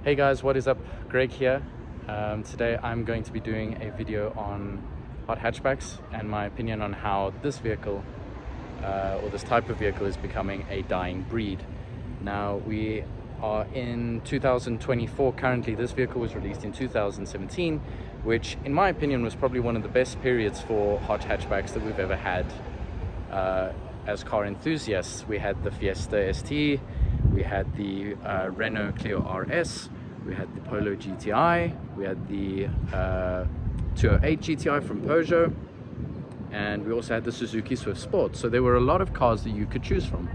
Hey guys, what is up? Greg here. Today I'm going to be doing a video on hot hatchbacks and my opinion on how this vehicle or this type of vehicle is becoming a dying breed. Now we are in 2024 currently. This vehicle was released in 2017, which in my opinion was probably one of the best periods for hot hatchbacks that we've ever had as car enthusiasts. We had the Fiesta ST, we had the Renault Clio RS, we had the Polo GTI, we had the 208 GTI from Peugeot, and we also had the Suzuki Swift Sport. So there were a lot of cars that you could choose from.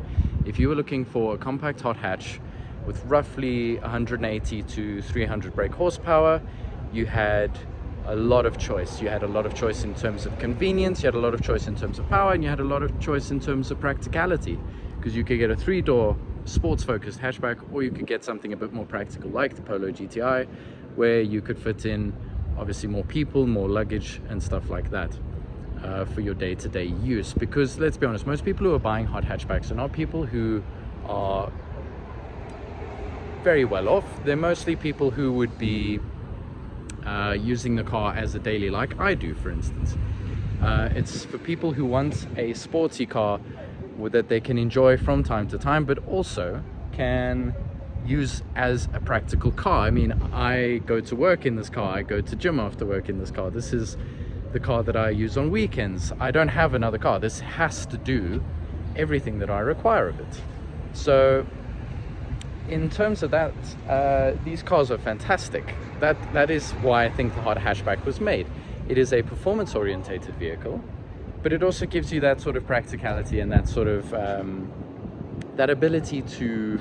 If you were looking for a compact hot hatch with roughly 180 to 300 brake horsepower, you had a lot of choice. You had a lot of choice in terms of convenience, you had a lot of choice in terms of power, and you had a lot of choice in terms of practicality, because you could get a 3-door sports focused hatchback, or you could get something a bit more practical like the Polo GTI, where you could fit in obviously more people, more luggage and stuff like that for your day-to-day use. Because let's be honest, most people who are buying hot hatchbacks are not people who are very well off. They're mostly people who would be using the car as a daily, like I do, for instance. It's for people who want a sporty car that they can enjoy from time to time, but also can use as a practical car. I mean, I go to work in this car, I go to gym after work in this car. This is the car that I use on weekends. I don't have another car. This has to do everything that I require of it. So in terms of that, these cars are fantastic. That is why I think the hot hatchback was made. It is a performance orientated vehicle, but it also gives you that sort of practicality and that sort of that ability to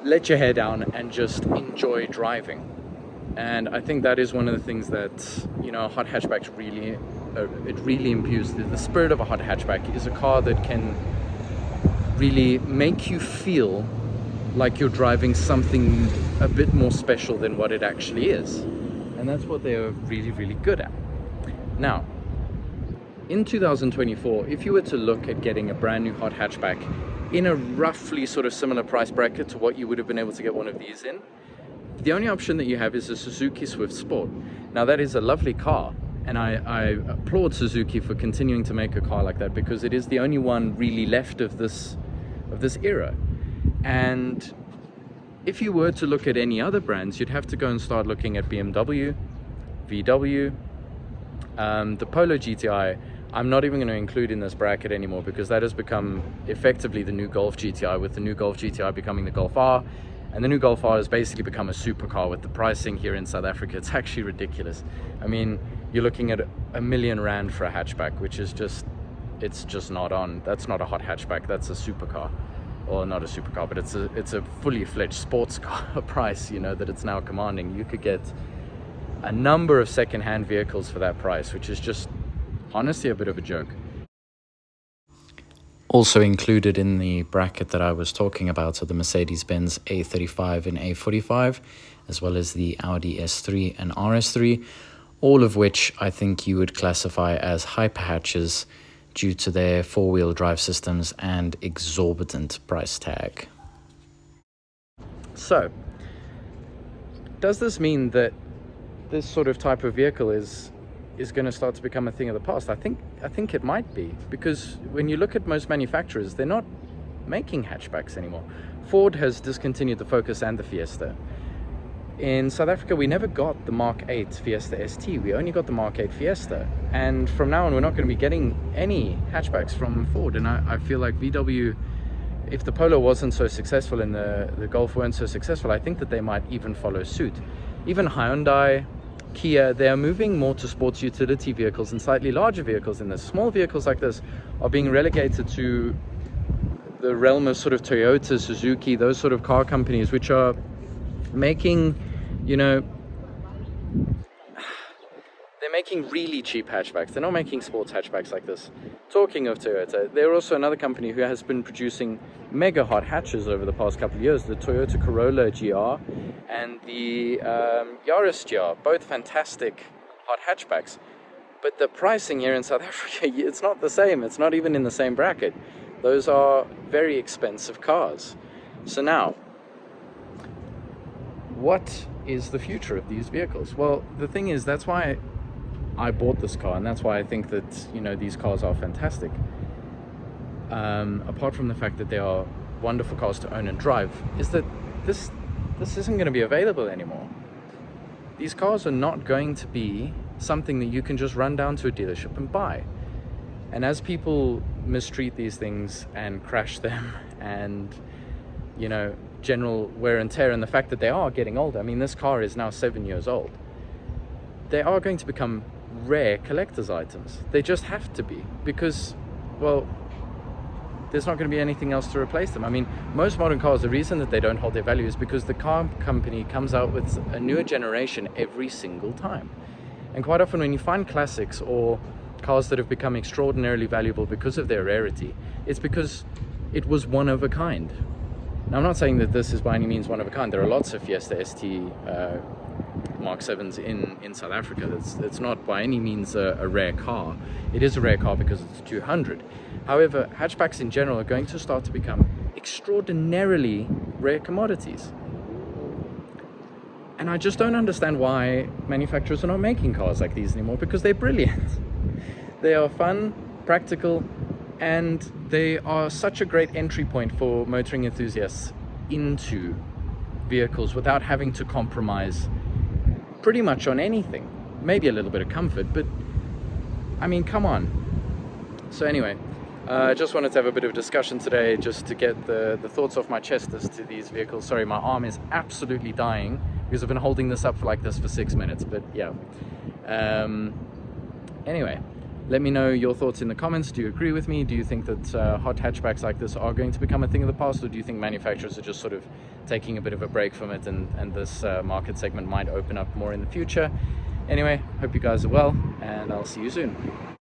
let your hair down and just enjoy driving. And I think that is one of the things that, you know, hot hatchbacks really it really imbues. The spirit of a hot hatchback is a car that can really make you feel like you're driving something a bit more special than what it actually is. And that's what they're really, really good at. Now, in 2024, if you were to look at getting a brand new hot hatchback in a roughly sort of similar price bracket to what you would have been able to get one of these in, the only option that you have is a Suzuki Swift Sport. Now that is a lovely car, and I applaud Suzuki for continuing to make a car like that, because it is the only one really left of this era. And if you were to look at any other brands, you'd have to go and start looking at BMW, VW, the Polo GTI. I'm not even going to include in this bracket anymore, because that has become effectively the new Golf GTI, with the new Golf GTI becoming the Golf R, and the new Golf R has basically become a supercar. With the pricing here in South Africa, it's actually ridiculous. I mean, you're looking at R1 million for a hatchback, which is just, it's just not on. That's not a hot hatchback, that's a supercar. Or not a supercar, but it's a fully fledged sports car price, you know, that it's now commanding. You could get a number of second-hand vehicles for that price, which is just honestly a bit of a joke. Also included in the bracket that I was talking about are the Mercedes-Benz A35 and A45, as well as the Audi S3 and RS3, all of which I think you would classify as hyper hatches due to their four-wheel drive systems and exorbitant price tag. So, does this mean that this sort of type of vehicle is going to start to become a thing of the past? I think it might be, because when you look at most manufacturers, they're not making hatchbacks anymore. Ford has discontinued the Focus and the Fiesta. In South Africa, we never got the Mark 8 Fiesta ST. We only got the Mark 8 Fiesta. And from now on, we're not going to be getting any hatchbacks from Ford. And I feel like VW, if the Polo wasn't so successful and the Golf weren't so successful, I think that they might even follow suit. Even Hyundai, Kia, they are moving more to sports utility vehicles and slightly larger vehicles in this. Small vehicles like this are being relegated to the realm of sort of Toyota, Suzuki, those sort of car companies, which are making, you know, they're making really cheap hatchbacks. They're not making sports hatchbacks like this. Talking of Toyota, they're also another company who has been producing mega hot hatches over the past couple of years. The Toyota Corolla GR and the Yaris GR, both fantastic hot hatchbacks. But the pricing here in South Africa, it's not the same. It's not even in the same bracket. Those are very expensive cars. So now, what is the future of these vehicles? Well, the thing is, that's why I bought this car, and that's why I think that, you know, these cars are fantastic. Apart from the fact that they are wonderful cars to own and drive, is that this isn't going to be available anymore. These cars are not going to be something that you can just run down to a dealership and buy. And as people mistreat these things and crash them, and, you know, general wear and tear, and the fact that they are getting older, I mean, this car is now 7 years old, they are going to become rare collector's items. They just have to be, because, well, there's not going to be anything else to replace them. I mean, most modern cars, the reason that they don't hold their value is because the car company comes out with a newer generation every single time. And quite often when you find classics or cars that have become extraordinarily valuable because of their rarity, it's because it was one of a kind. Now, I'm not saying that this is by any means one of a kind. There are lots of Fiesta ST Mark 7s in South Africa. It's not by any means a rare car. It is a rare car because it's 200. However, hatchbacks in general are going to start to become extraordinarily rare commodities. And I just don't understand why manufacturers are not making cars like these anymore, because they're brilliant. They are fun, practical, and they are such a great entry point for motoring enthusiasts into vehicles without having to compromise pretty much on anything. Maybe a little bit of comfort, but I mean, come on. So anyway, I just wanted to have a bit of discussion today, just to get the thoughts off my chest as to these vehicles. Sorry, my arm is absolutely dying because I've been holding this up for like this for 6 minutes, but yeah. Anyway, let me know your thoughts in the comments. Do you agree with me? Do you think that hot hatchbacks like this are going to become a thing of the past, or do you think manufacturers are just sort of taking a bit of a break from it, and this market segment might open up more in the future? Anyway, hope you guys are well, and I'll see you soon.